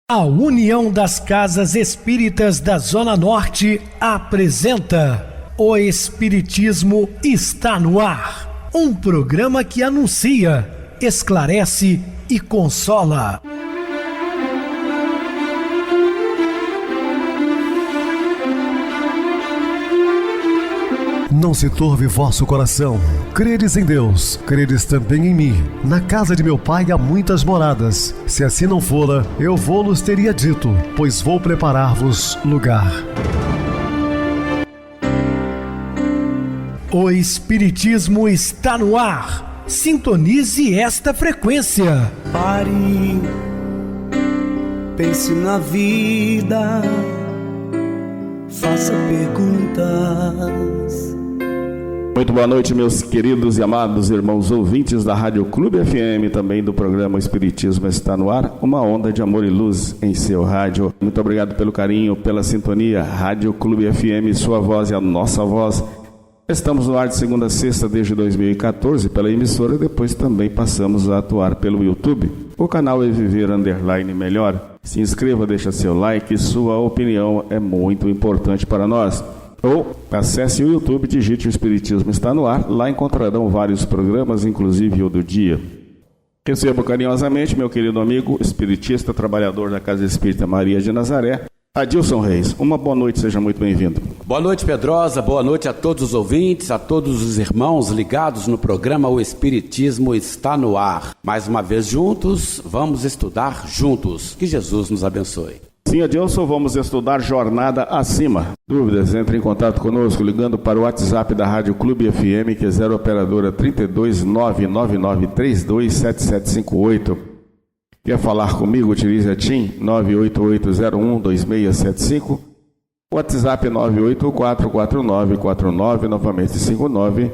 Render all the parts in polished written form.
A União das Casas Espíritas da Zona Norte apresenta O Espiritismo Está no Ar, um programa que anuncia, esclarece e consola. Não se turve vosso coração. Credes em Deus, credes também em mim. Na casa de meu pai há muitas moradas. Se assim não fora, eu vou-los teria dito, pois vou preparar-vos lugar. O Espiritismo está no ar. Sintonize esta frequência. Pare, pense na vida, faça perguntas. Muito boa noite, meus queridos e amados irmãos ouvintes da Rádio Clube FM, também do programa Espiritismo Está no Ar, uma onda de amor e luz em seu rádio. Muito obrigado pelo carinho, pela sintonia. Rádio Clube FM, sua voz e a nossa voz. Estamos no ar de segunda a sexta desde 2014 pela emissora e depois também passamos a atuar pelo YouTube. O canal é Viver _ Melhor. Se inscreva, deixa seu like, sua opinião é muito importante para nós. Ou acesse o YouTube, digite o Espiritismo Está no Ar, lá encontrarão vários programas, inclusive o do dia. Recebo carinhosamente meu querido amigo, espiritista, trabalhador da Casa Espírita Maria de Nazaré, Adilson Reis. Uma boa noite, seja muito bem-vindo. Boa noite, Pedrosa, boa noite a todos os ouvintes, a todos os irmãos ligados no programa O Espiritismo Está no Ar. Mais uma vez juntos, vamos estudar juntos. Que Jesus nos abençoe. Sim, Adilson, vamos estudar Jornada Acima. Dúvidas? Entre em contato conosco ligando para o WhatsApp da Rádio Clube FM, que é 0 operadora 32 99932 7758. Quer falar comigo? Utilize a TIM 988012675. WhatsApp 9844949, novamente 59.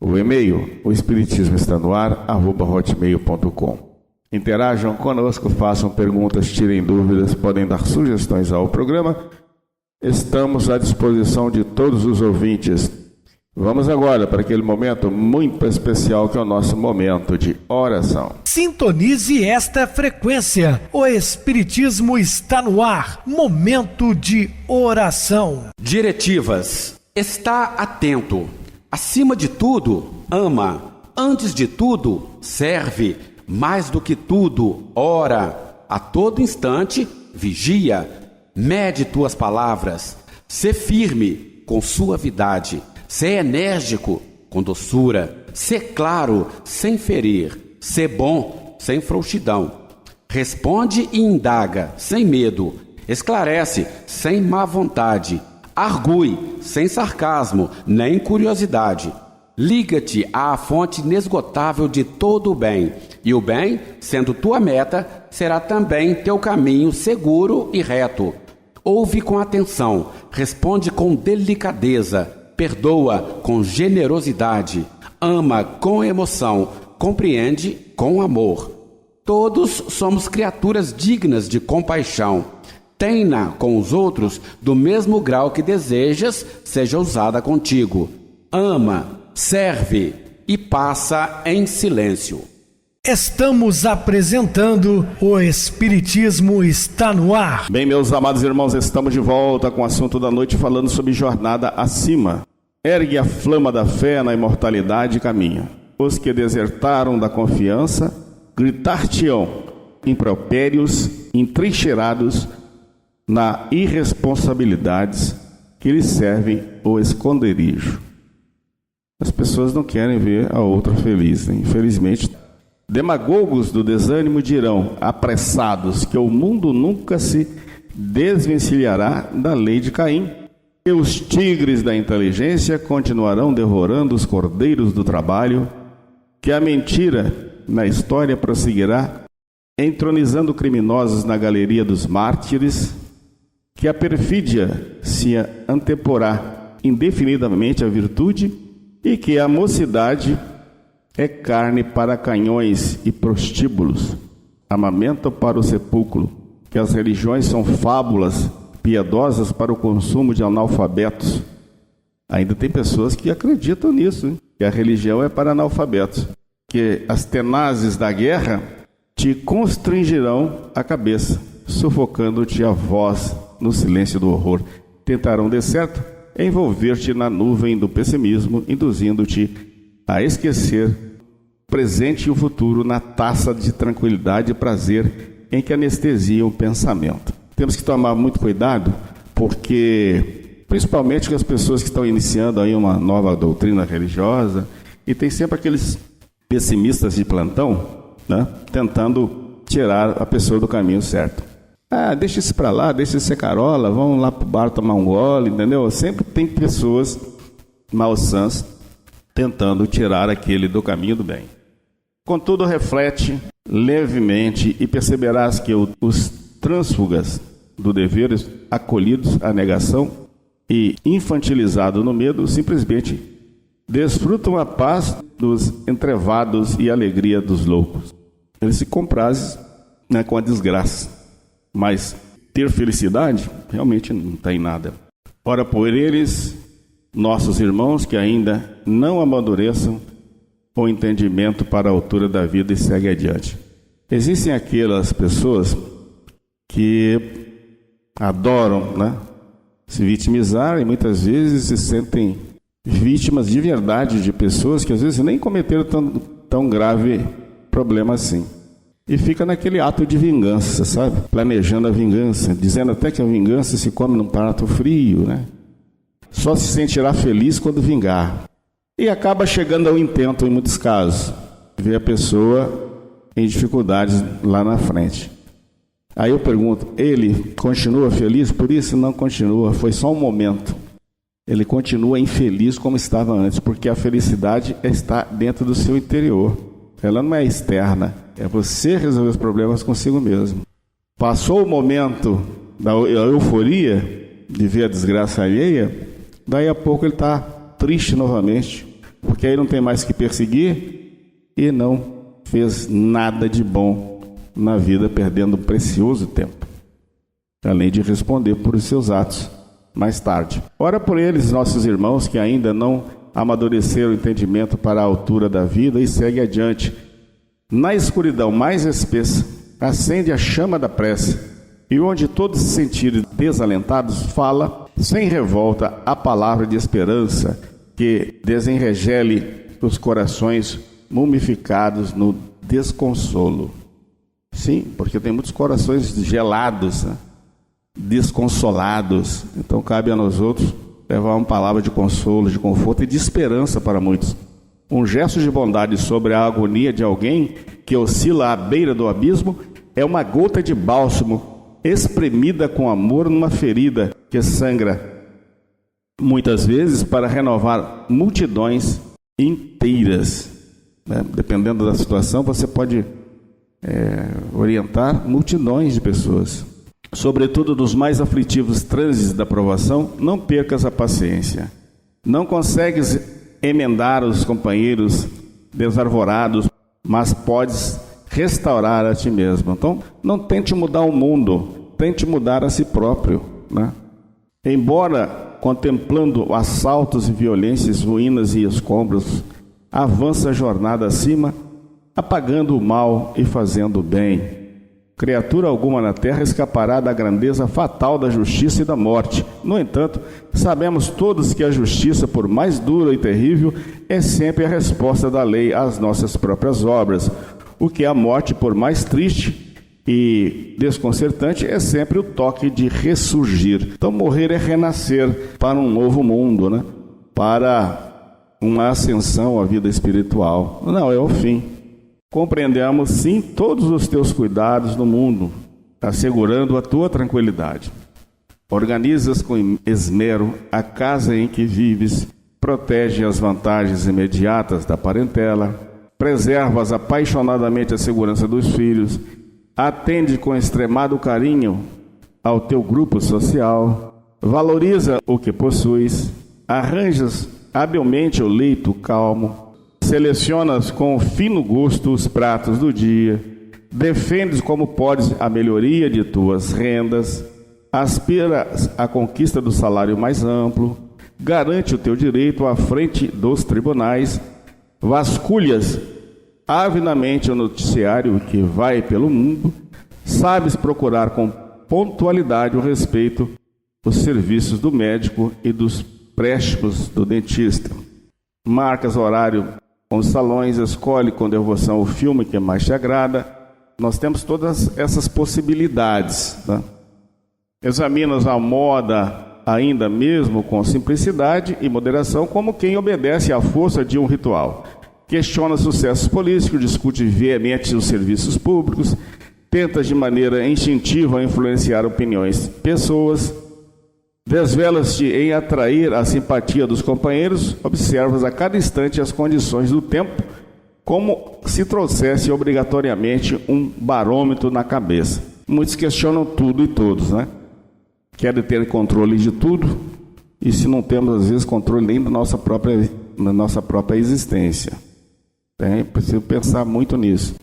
O e-mail, o espiritismo está no ar, @hotmail.com. Interajam conosco, façam perguntas, tirem dúvidas, podem dar sugestões ao programa. Estamos à disposição de todos os ouvintes. Vamos agora para aquele momento muito especial que é o nosso momento de oração. Sintonize esta frequência. O Espiritismo está no ar. Momento de oração. Diretivas. Está atento. Acima de tudo, ama. Antes de tudo, serve. Mais do que tudo, ora. A todo instante, vigia. Mede tuas palavras. Sê firme com suavidade. Sê enérgico com doçura. Sê claro sem ferir. Sê bom sem frouxidão. Responde e indaga sem medo. Esclarece sem má vontade. Argue sem sarcasmo nem curiosidade. Liga-te à fonte inesgotável de todo o bem, e o bem, sendo tua meta, será também teu caminho seguro e reto. Ouve com atenção, responde com delicadeza, perdoa com generosidade, ama com emoção, compreende com amor. Todos somos criaturas dignas de compaixão. Tem-na com os outros do mesmo grau que desejas seja usada contigo. Ama, serve e passa em silêncio. Estamos apresentando O Espiritismo Está no Ar. Bem, meus amados irmãos, estamos de volta com o assunto da noite falando sobre Jornada Acima. Ergue a flama da fé na imortalidade e caminha. Os que desertaram da confiança gritar-te-ão impropérios, entrincheirados na irresponsabilidades que lhes servem o esconderijo. As pessoas não querem ver a outra feliz, né? Infelizmente, demagogos do desânimo dirão, apressados, que o mundo nunca se desvencilhará da lei de Caim, que os tigres da inteligência continuarão devorando os cordeiros do trabalho, que a mentira na história prosseguirá, entronizando criminosos na galeria dos mártires, que a perfídia se anteporá indefinidamente à virtude, e que a mocidade é carne para canhões e prostíbulos, armamento para o sepulcro, que as religiões são fábulas piedosas para o consumo de analfabetos. Ainda tem pessoas que acreditam nisso, hein? Que a religião é para analfabetos, que as tenazes da guerra te constringirão a cabeça. sufocando-te a voz no silêncio do horror. Tentarão, de certo, envolver-te na nuvem do pessimismo, induzindo-te a esquecer o presente e o futuro na taça de tranquilidade e prazer em que anestesiam o pensamento. Temos que tomar muito cuidado, porque, principalmente com as pessoas que estão iniciando aí uma nova doutrina religiosa, e tem sempre aqueles pessimistas de plantão, né, tentando tirar a pessoa do caminho certo. Deixa isso para lá, deixa isso ser carola, vamos lá pro bar tomar um gole, entendeu? Sempre tem pessoas malsãs tentando tirar aquele do caminho do bem. Contudo, reflete levemente e perceberás que os trânsfugas do dever, acolhidos à negação e infantilizados no medo, simplesmente desfrutam a paz dos entrevados e a alegria dos loucos. Eles se comprazem, né, com a desgraça, mas ter felicidade realmente não tem nada. Ora, por eles, nossos irmãos que ainda não amadureçam o entendimento para a altura da vida e segue adiante. Existem aquelas pessoas que adoram, né, se vitimizar e muitas vezes se sentem vítimas de verdade de pessoas que às vezes nem cometeram tão grave problema assim. E fica naquele ato de vingança, sabe? Planejando a vingança, dizendo até que a vingança se come num prato frio, né? Só se sentirá feliz quando vingar. E acaba chegando ao intento em muitos casos, ver a pessoa em dificuldades lá na frente. Aí eu pergunto, ele continua feliz por isso? Não continua, foi só um momento. Ele continua infeliz como estava antes, porque a felicidade está dentro do seu interior. Ela não é externa, é você resolver os problemas consigo mesmo. Passou o momento da euforia de ver a desgraça alheia, daí a pouco ele está triste novamente, porque aí não tem mais que perseguir e não fez nada de bom na vida, perdendo um precioso tempo, além de responder por seus atos mais tarde. Ora por eles, nossos irmãos, que ainda não amadureceram o entendimento para a altura da vida e segue adiante. Na escuridão mais espessa, acende a chama da prece, e onde todos se sentirem desalentados, fala, sem revolta, a palavra de esperança, que desenregele os corações mumificados no desconsolo. Sim, porque tem muitos corações gelados, né? Desconsolados. Então cabe a nós outros levar uma palavra de consolo, de conforto e de esperança para muitos. Um gesto de bondade sobre a agonia de alguém que oscila à beira do abismo é uma gota de bálsamo espremida com amor numa ferida que sangra, muitas vezes para renovar multidões inteiras, né? Dependendo da situação, você pode orientar multidões de pessoas. Sobretudo nos mais aflitivos trânsitos da provação, não percas a paciência. Não consegues emendar os companheiros desarvorados, mas podes restaurar a ti mesmo. Então, não tente mudar o mundo, tente mudar a si próprio, né? Embora contemplando assaltos e violências, ruínas e escombros, avança a jornada acima, apagando o mal e fazendo o bem. Criatura alguma na terra escapará da grandeza fatal da justiça e da morte. No entanto, sabemos todos que a justiça, por mais dura e terrível, é sempre a resposta da lei às nossas próprias obras. O que a morte, por mais triste e desconcertante, é sempre o toque de ressurgir. Então, morrer é renascer para um novo mundo, né? Para uma ascensão à vida espiritual. Não, é o fim. Compreendemos, sim, todos os teus cuidados no mundo, assegurando a tua tranquilidade. Organizas com esmero a casa em que vives, protege as vantagens imediatas da parentela, preservas apaixonadamente a segurança dos filhos, atende com extremado carinho ao teu grupo social, valoriza o que possuis, arranjas habilmente o leito calmo, selecionas com fino gosto os pratos do dia, defendes como podes a melhoria de tuas rendas, aspiras à conquista do salário mais amplo, garante o teu direito à frente dos tribunais, vasculhas avidamente o noticiário que vai pelo mundo, sabes procurar com pontualidade, o respeito aos serviços do médico e dos préstimos do dentista. Marcas horário com os salões, escolhe com devoção o filme que mais te agrada. Nós temos todas essas possibilidades, tá? Examinas a moda ainda mesmo com simplicidade e moderação, como quem obedece à força de um ritual. Questiona sucessos políticos, discute veemente os serviços públicos, tenta de maneira instintiva influenciar opiniões, pessoas, desvelas-te em atrair a simpatia dos companheiros, observas a cada instante as condições do tempo, como se trouxesse obrigatoriamente um barômetro na cabeça. Muitos questionam tudo e todos, né? Querem ter controle de tudo, e se não temos, às vezes, controle nem da nossa própria existência. Preciso pensar muito nisso.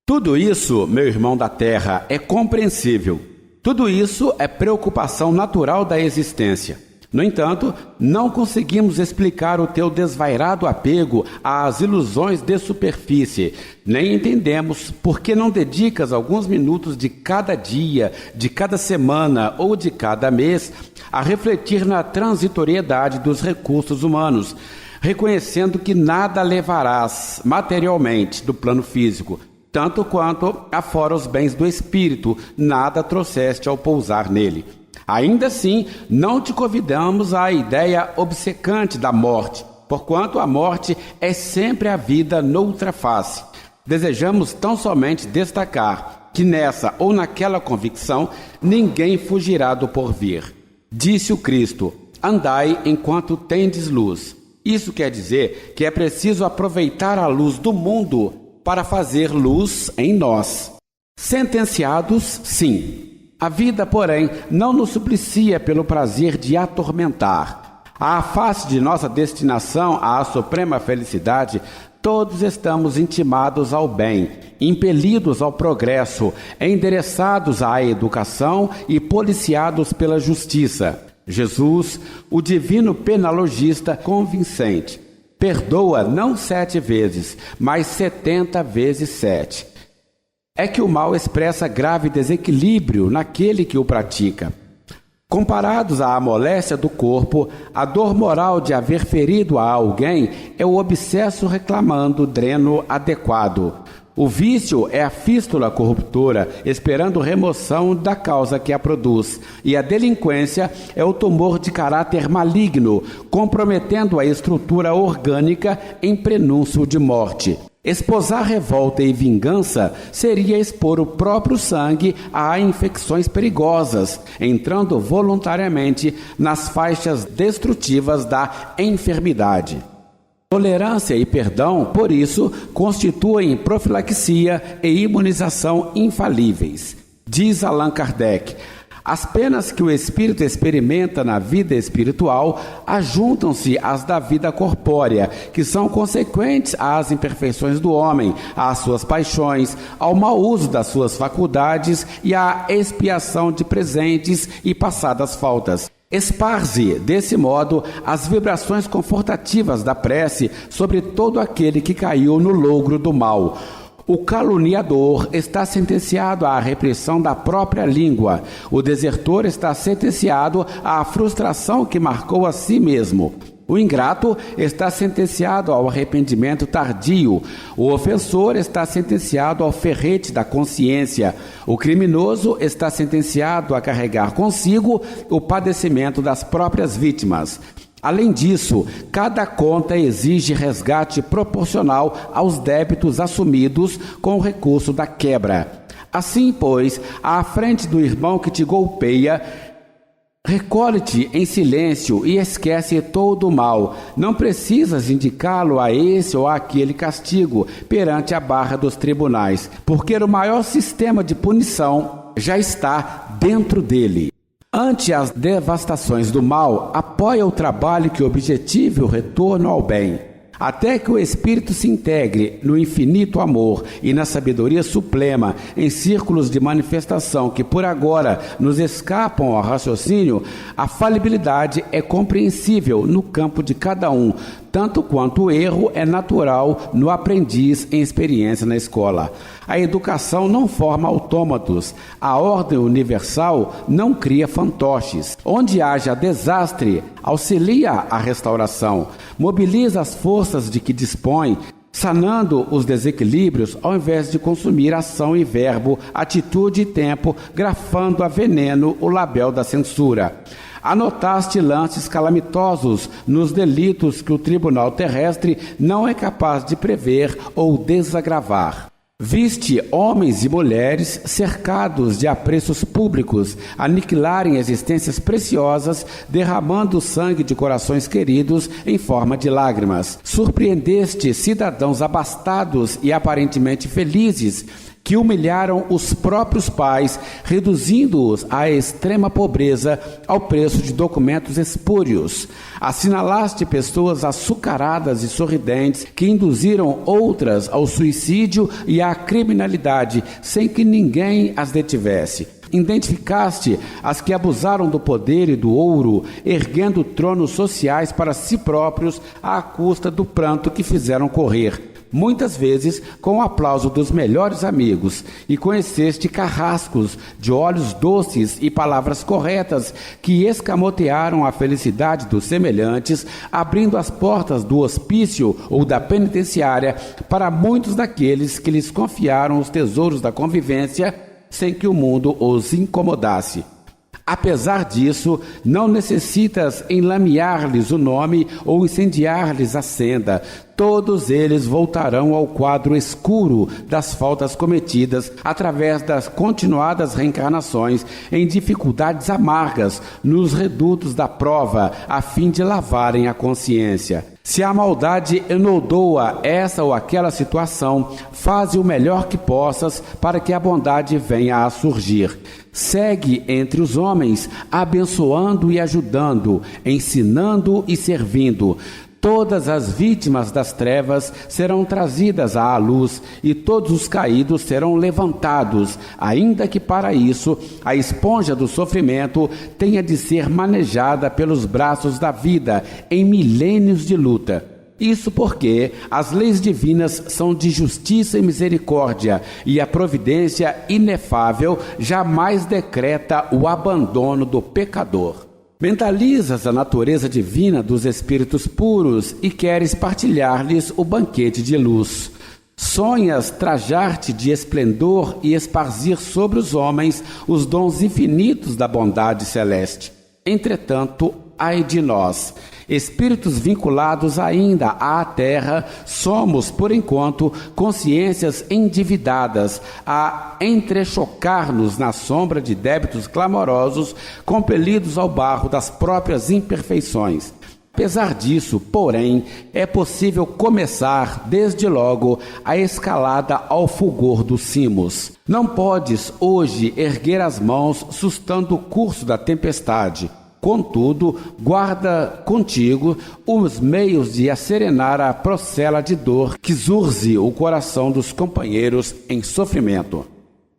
Tudo isso, meu irmão da terra, é compreensível. Tudo isso é preocupação natural da existência. No entanto, não conseguimos explicar o teu desvairado apego às ilusões de superfície, nem entendemos por que não dedicas alguns minutos de cada dia, de cada semana ou de cada mês a refletir na transitoriedade dos recursos humanos, reconhecendo que nada levarás materialmente do plano físico, tanto quanto afora os bens do espírito, nada trouxeste ao pousar nele. Ainda assim, não te convidamos à ideia obcecante da morte, porquanto a morte é sempre a vida noutra face. Desejamos tão somente destacar que nessa ou naquela convicção ninguém fugirá do porvir. Disse o Cristo: andai enquanto tendes luz. Isso quer dizer que é preciso aproveitar a luz do mundo para fazer luz em nós. Sentenciados, sim. A vida, porém, não nos suplicia pelo prazer de atormentar. À face de nossa destinação à suprema felicidade, todos estamos intimados ao bem, impelidos ao progresso, endereçados à educação e policiados pela justiça. Jesus, o divino penalogista convincente, perdoa não 7 vezes, mas 70 vezes 7. É que o mal expressa grave desequilíbrio naquele que o pratica. Comparados à moléstia do corpo, a dor moral de haver ferido a alguém é o obsesso reclamando dreno adequado. O vício é a fístula corruptora, esperando remoção da causa que a produz. E a delinquência é o tumor de caráter maligno, comprometendo a estrutura orgânica em prenúncio de morte. Esposar revolta e vingança seria expor o próprio sangue a infecções perigosas, entrando voluntariamente nas faixas destrutivas da enfermidade. Tolerância e perdão, por isso, constituem profilaxia e imunização infalíveis. Diz Allan Kardec: as penas que o espírito experimenta na vida espiritual ajuntam-se às da vida corpórea, que são consequentes às imperfeições do homem, às suas paixões, ao mau uso das suas faculdades e à expiação de presentes e passadas faltas. Esparze, desse modo, as vibrações confortativas da prece sobre todo aquele que caiu no logro do mal. O caluniador está sentenciado à repressão da própria língua. O desertor está sentenciado à frustração que marcou a si mesmo. O ingrato está sentenciado ao arrependimento tardio. O ofensor está sentenciado ao ferrete da consciência. O criminoso está sentenciado a carregar consigo o padecimento das próprias vítimas. Além disso, cada conta exige resgate proporcional aos débitos assumidos com o recurso da quebra. Assim, pois, à frente do irmão que te golpeia, recolhe-te em silêncio e esquece todo o mal. Não precisas indicá-lo a esse ou àquele castigo perante a barra dos tribunais, porque o maior sistema de punição já está dentro dele. Ante as devastações do mal, apoia o trabalho que objetive o retorno ao bem, até que o espírito se integre no infinito amor e na sabedoria suprema em círculos de manifestação que por agora nos escapam ao raciocínio. A falibilidade é compreensível no campo de cada um, tanto quanto o erro é natural no aprendiz em experiência na escola. A educação não forma autômatos. A ordem universal não cria fantoches. Onde haja desastre, auxilia a restauração, mobiliza as forças de que dispõe, sanando os desequilíbrios ao invés de consumir ação e verbo, atitude e tempo, grafando a veneno o label da censura. Anotaste lances calamitosos nos delitos que o tribunal terrestre não é capaz de prever ou desagravar. Viste homens e mulheres cercados de apreços públicos, aniquilarem existências preciosas, derramando o sangue de corações queridos em forma de lágrimas. Surpreendeste cidadãos abastados e aparentemente felizes, que humilharam os próprios pais, reduzindo-os à extrema pobreza ao preço de documentos espúrios. Assinalaste pessoas açucaradas e sorridentes que induziram outras ao suicídio e à criminalidade, sem que ninguém as detivesse. Identificaste as que abusaram do poder e do ouro, erguendo tronos sociais para si próprios à custa do pranto que fizeram correr, muitas vezes com o aplauso dos melhores amigos, e conheceste carrascos de olhos doces e palavras corretas que escamotearam a felicidade dos semelhantes, abrindo as portas do hospício ou da penitenciária para muitos daqueles que lhes confiaram os tesouros da convivência sem que o mundo os incomodasse. Apesar disso, não necessitas enlamear-lhes o nome ou incendiar-lhes a senda. Todos eles voltarão ao quadro escuro das faltas cometidas através das continuadas reencarnações em dificuldades amargas nos redutos da prova, a fim de lavarem a consciência. Se a maldade enoldoa essa ou aquela situação, faze o melhor que possas para que a bondade venha a surgir. Segue entre os homens, abençoando e ajudando, ensinando e servindo. Todas as vítimas das trevas serão trazidas à luz e todos os caídos serão levantados, ainda que para isso a esponja do sofrimento tenha de ser manejada pelos braços da vida em milênios de luta. Isso porque as leis divinas são de justiça e misericórdia, e a providência inefável jamais decreta o abandono do pecador. Mentalizas a natureza divina dos espíritos puros e queres partilhar-lhes o banquete de luz. Sonhas trajar-te de esplendor e esparzir sobre os homens os dons infinitos da bondade celeste. Entretanto, ai de nós, espíritos vinculados ainda à terra, somos, por enquanto, consciências endividadas a entrechocar-nos na sombra de débitos clamorosos, compelidos ao barro das próprias imperfeições. Apesar disso, porém, é possível começar, desde logo, a escalada ao fulgor dos cimos. Não podes, hoje, erguer as mãos sustando o curso da tempestade. Contudo, guarda contigo os meios de acerenar a procela de dor que zurze o coração dos companheiros em sofrimento.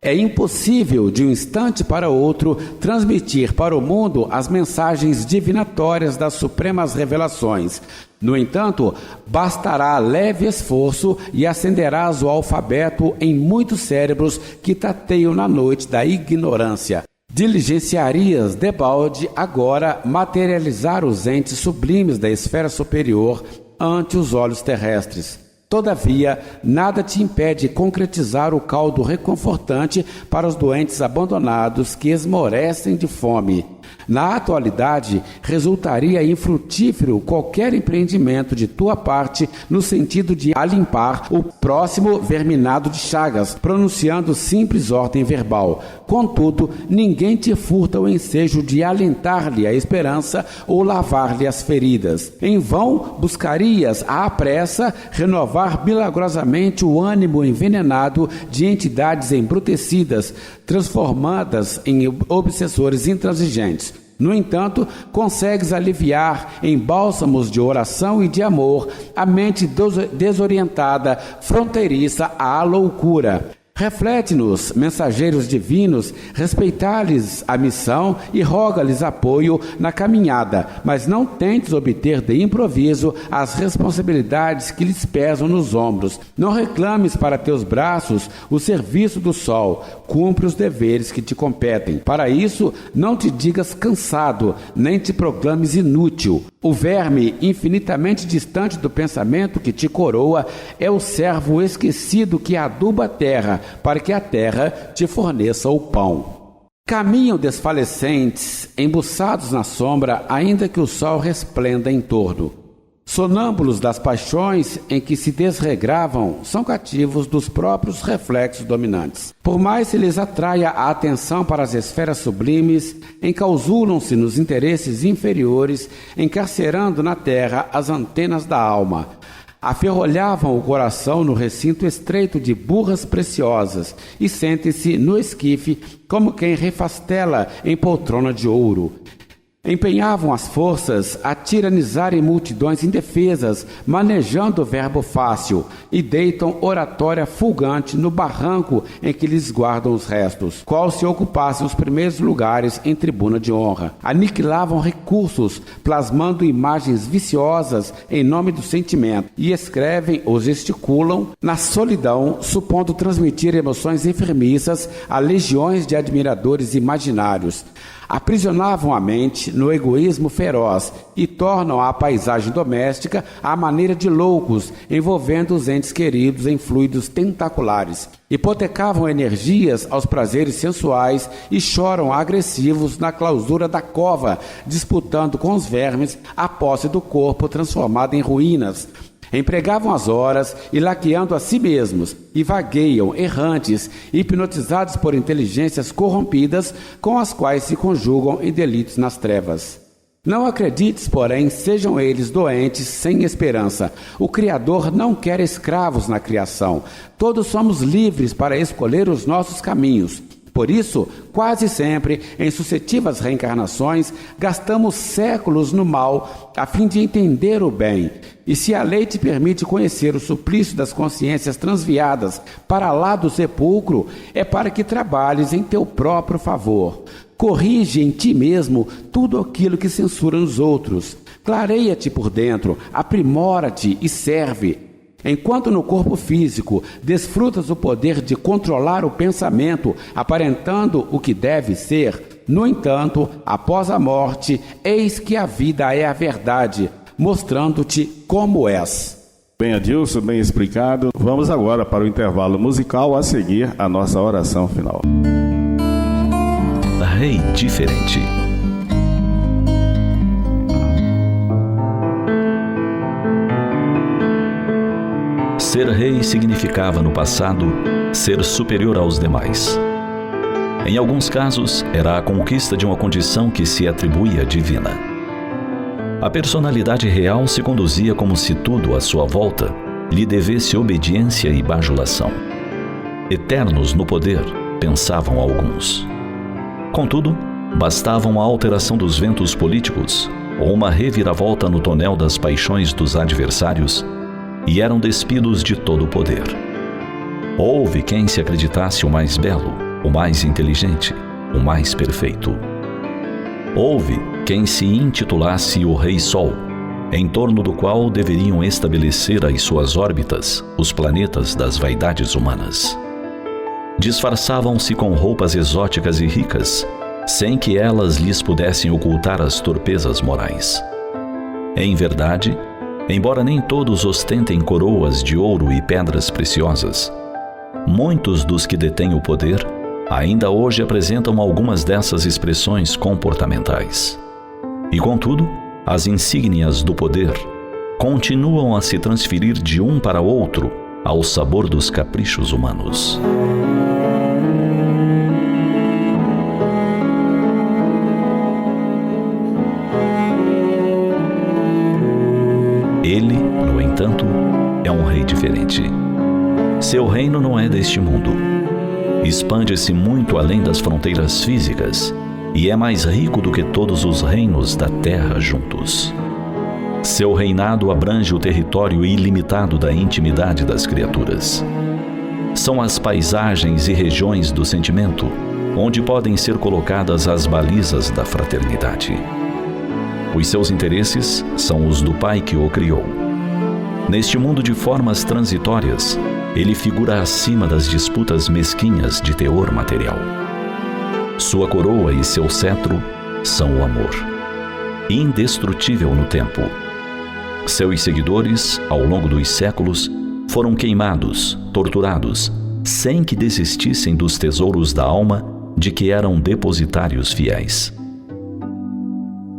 É impossível, de um instante para outro, transmitir para o mundo as mensagens divinatórias das supremas revelações. No entanto, bastará leve esforço e acenderás o alfabeto em muitos cérebros que tateiam na noite da ignorância. Diligenciarias debalde agora materializar os entes sublimes da esfera superior ante os olhos terrestres. Todavia, nada te impede concretizar o caldo reconfortante para os doentes abandonados que esmorecem de fome. Na atualidade, resultaria infrutífero qualquer empreendimento de tua parte no sentido de alimpar o próximo verminado de chagas, pronunciando simples ordem verbal. Contudo, ninguém te furta o ensejo de alentar-lhe a esperança ou lavar-lhe as feridas. Em vão buscarias à pressa renovar milagrosamente o ânimo envenenado de entidades embrutecidas, transformadas em obsessores intransigentes. No entanto, consegues aliviar em bálsamos de oração e de amor a mente desorientada, fronteiriça à loucura. Reflete-nos, mensageiros divinos, respeitar-lhes a missão e roga-lhes apoio na caminhada, mas não tentes obter de improviso as responsabilidades que lhes pesam nos ombros. Não reclames para teus braços o serviço do sol, cumpre os deveres que te competem. Para isso, não te digas cansado, nem te proclames inútil. O verme infinitamente distante do pensamento que te coroa é o servo esquecido que aduba a terra, para que a terra te forneça o pão. Caminham desfalecentes, embuçados na sombra, ainda que o sol resplenda em torno. Sonâmbulos das paixões em que se desregravam, são cativos dos próprios reflexos dominantes. Por mais se lhes atraia a atenção para as esferas sublimes, encausulam-se nos interesses inferiores, encarcerando na terra as antenas da alma. Aferrolhavam o coração no recinto estreito de burras preciosas e sentem-se no esquife como quem refastela em poltrona de ouro. Empenhavam as forças a tiranizarem multidões indefesas, manejando o verbo fácil, e deitam oratória fulgante no barranco em que lhes guardam os restos, qual se ocupassem os primeiros lugares em tribuna de honra. Aniquilavam recursos, plasmando imagens viciosas em nome do sentimento, e escrevem ou gesticulam na solidão, supondo transmitir emoções enfermiças a legiões de admiradores imaginários. Aprisionavam a mente no egoísmo feroz e tornam a paisagem doméstica à maneira de loucos, envolvendo os entes queridos em fluidos tentaculares. Hipotecavam energias aos prazeres sensuais e choram agressivos na clausura da cova, disputando com os vermes a posse do corpo transformado em ruínas. Empregavam as horas e laqueando a si mesmos, e vagueiam errantes, hipnotizados por inteligências corrompidas com as quais se conjugam em delitos nas trevas. Não acredites, porém, sejam eles doentes sem esperança. O Criador não quer escravos na criação. Todos somos livres para escolher os nossos caminhos. Por isso, quase sempre, em sucessivas reencarnações, gastamos séculos no mal a fim de entender o bem. E se a lei te permite conhecer o suplício das consciências transviadas para lá do sepulcro, é para que trabalhes em teu próprio favor. Corrige em ti mesmo tudo aquilo que censura nos outros. Clareia-te por dentro, aprimora-te e serve. Enquanto no corpo físico desfrutas o poder de controlar o pensamento, aparentando o que deve ser, no entanto, após a morte, eis que a vida é a verdade, mostrando-te como és. Bem, Adilson, bem explicado. Vamos agora para o intervalo musical, a seguir a nossa oração final. Rei diferente. Ser rei significava no passado ser superior aos demais. Em alguns casos, era a conquista de uma condição que se atribuía divina. A personalidade real se conduzia como se tudo à sua volta lhe devesse obediência e bajulação. Eternos no poder, pensavam alguns. Contudo, bastava uma alteração dos ventos políticos ou uma reviravolta no tonel das paixões dos adversários e eram despidos de todo o poder. Houve quem se acreditasse o mais belo, o mais inteligente, o mais perfeito. Houve quem se intitulasse o Rei Sol, em torno do qual deveriam estabelecer as suas órbitas os planetas das vaidades humanas. Disfarçavam-se com roupas exóticas e ricas, sem que elas lhes pudessem ocultar as torpezas morais. Em verdade, embora nem todos ostentem coroas de ouro e pedras preciosas, muitos dos que detêm o poder ainda hoje apresentam algumas dessas expressões comportamentais. E, contudo, as insígnias do poder continuam a se transferir de um para outro ao sabor dos caprichos humanos. Ele, no entanto, é um rei diferente. Seu reino não é deste mundo. Expande-se muito além das fronteiras físicas e é mais rico do que todos os reinos da terra juntos. Seu reinado abrange o território ilimitado da intimidade das criaturas. são as paisagens e regiões do sentimento, onde podem ser colocadas as balizas da fraternidade. Os seus interesses são os do Pai que o criou. Neste mundo de formas transitórias, ele figura acima das disputas mesquinhas de teor material. Sua coroa e seu cetro são o amor, indestrutível no tempo. Seus seguidores, ao longo dos séculos, foram queimados, torturados, sem que desistissem dos tesouros da alma de que eram depositários fiéis.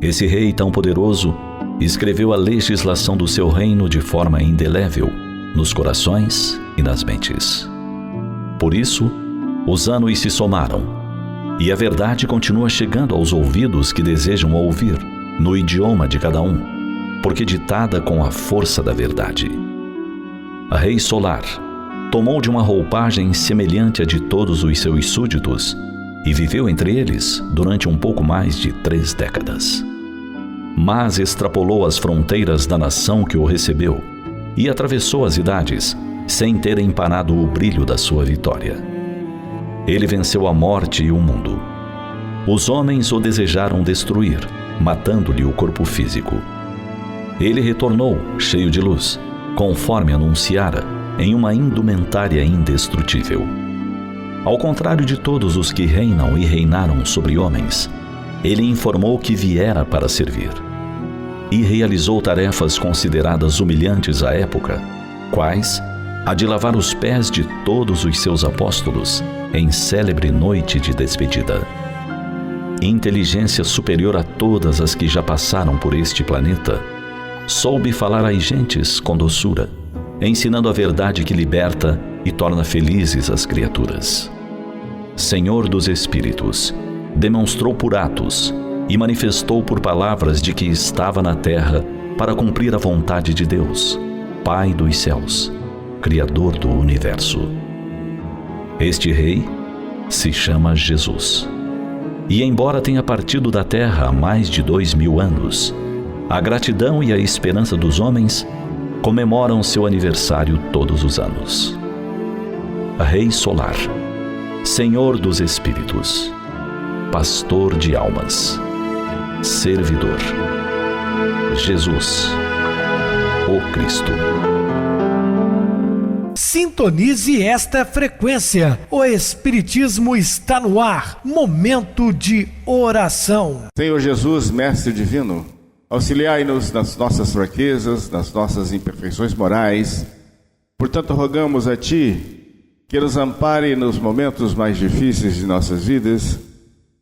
Esse rei tão poderoso escreveu a legislação do seu reino de forma indelével nos corações e nas mentes. Por isso, os anos se somaram, e a verdade continua chegando aos ouvidos que desejam ouvir, no idioma de cada um, porque ditada com a força da verdade. A Rei Solar tomou de uma roupagem semelhante à de todos os seus súditos e viveu entre eles durante um pouco mais de 3 décadas. Mas extrapolou as fronteiras da nação que o recebeu e atravessou as idades sem ter empanado o brilho da sua vitória. Ele venceu a morte e o mundo. Os homens o desejaram destruir, matando-lhe o corpo físico. Ele retornou, cheio de luz, conforme anunciara, em uma indumentária indestrutível. Ao contrário de todos os que reinam e reinaram sobre homens, ele informou que viera para servir. E realizou tarefas consideradas humilhantes à época, quais a de lavar os pés de todos os seus apóstolos em célebre noite de despedida. Inteligência superior a todas as que já passaram por este planeta, soube falar às gentes com doçura, ensinando a verdade que liberta e torna felizes as criaturas. Senhor dos Espíritos, demonstrou por atos e manifestou por palavras de que estava na terra para cumprir a vontade de Deus, Pai dos céus, Criador do universo. Este rei se chama Jesus. E embora tenha partido da terra há mais de 2000 anos, a gratidão e a esperança dos homens comemoram seu aniversário todos os anos. Rei Solar, Senhor dos Espíritos, Pastor de almas, Servidor, Jesus, o Cristo. Sintonize esta frequência. O Espiritismo está no ar. Momento de oração. Senhor Jesus, Mestre Divino, auxiliai-nos nas nossas fraquezas, nas nossas imperfeições morais. Portanto, rogamos a Ti que nos ampare nos momentos mais difíceis de nossas vidas,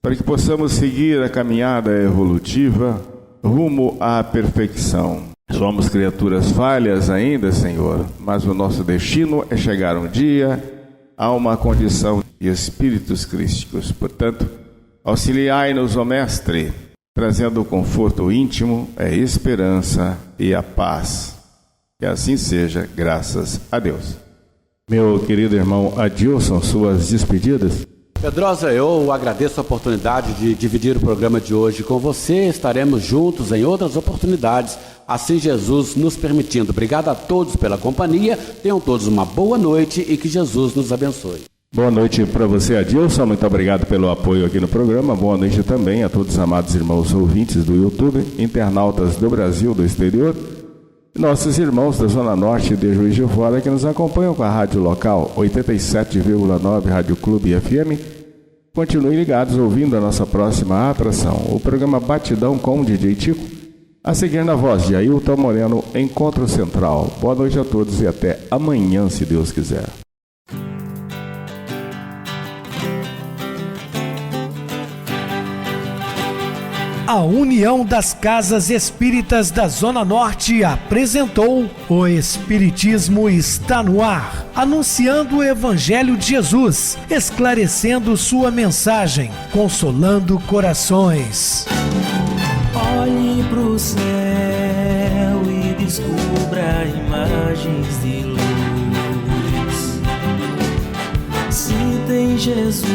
para que possamos seguir a caminhada evolutiva rumo à perfeição. Somos criaturas falhas ainda, Senhor, mas o nosso destino é chegar um dia a uma condição de espíritos crísticos. Portanto, auxiliai-nos, ó Mestre, trazendo o conforto íntimo, a esperança e a paz. Que assim seja, graças a Deus. Meu querido irmão Adilson, suas despedidas. Pedrosa, eu agradeço a oportunidade de dividir o programa de hoje com você. Estaremos juntos em outras oportunidades, assim Jesus nos permitindo. Obrigado a todos pela companhia, tenham todos uma boa noite e que Jesus nos abençoe. Boa noite para você, Adilson, muito obrigado pelo apoio aqui no programa. Boa noite também a todos os amados irmãos ouvintes do YouTube, internautas do Brasil, do exterior, nossos irmãos da Zona Norte de Juiz de Fora que nos acompanham com a rádio local 87,9 Rádio Clube FM. Continuem ligados ouvindo a nossa próxima atração, o programa Batidão com o DJ Tico, a seguir na voz de Ailton Moreno, Encontro Central. Boa noite a todos e até amanhã, se Deus quiser. A União das Casas Espíritas da Zona Norte apresentou O Espiritismo está no ar, anunciando o Evangelho de Jesus, esclarecendo sua mensagem, consolando corações. Olhe pro céu e descubra imagens de luz. Se tem Jesus,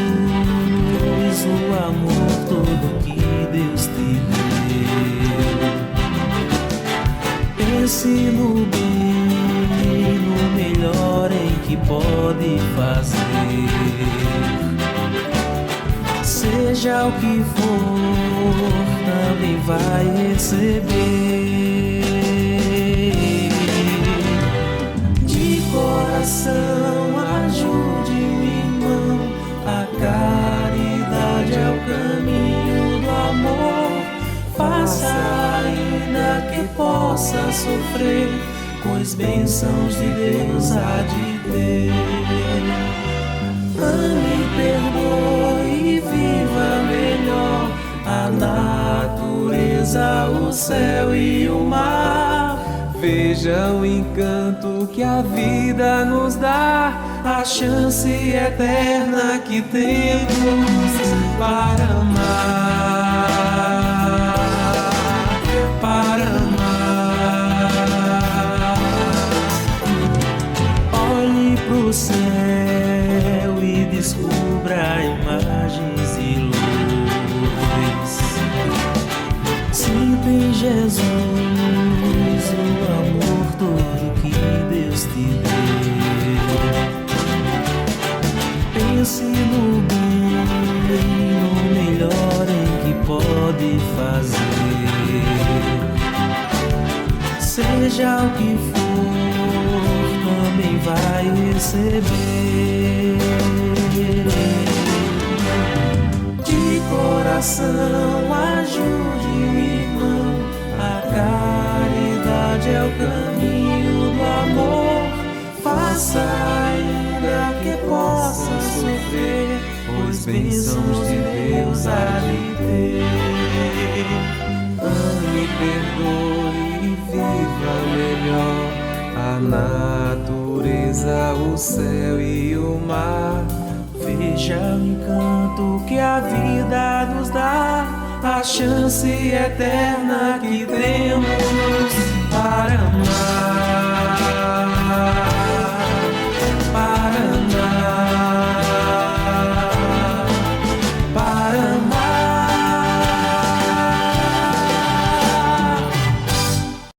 o amor todo que Deus te deu, pense no bem, no melhor em que que pode fazer. Seja o que for, também vai receber. De coração, ajude o irmão. A caridade é o caminho do amor. Faça ainda que possa sofrer, pois bênçãos de Deus há de ter. Ame, perdoe e viva melhor a natureza, o céu e o mar. Veja o encanto que a vida nos dá, a chance eterna que temos para amar, para amar. Olhe pro céu e descubra imagens de luz. Sinta em Jesus o amor todo que Deus te deu. Pense no bem, no melhor em que pode fazer. Seja o que for, também vai receber. De coração, ajude o irmão. A caridade é o caminho do amor. Faça ainda que possa sofrer, pois bênçãos de Deus há de ter. Ame, perdoe e viva melhor a natureza, o céu e o mar. Veja o encanto que a vida nos dá, a chance eterna que temos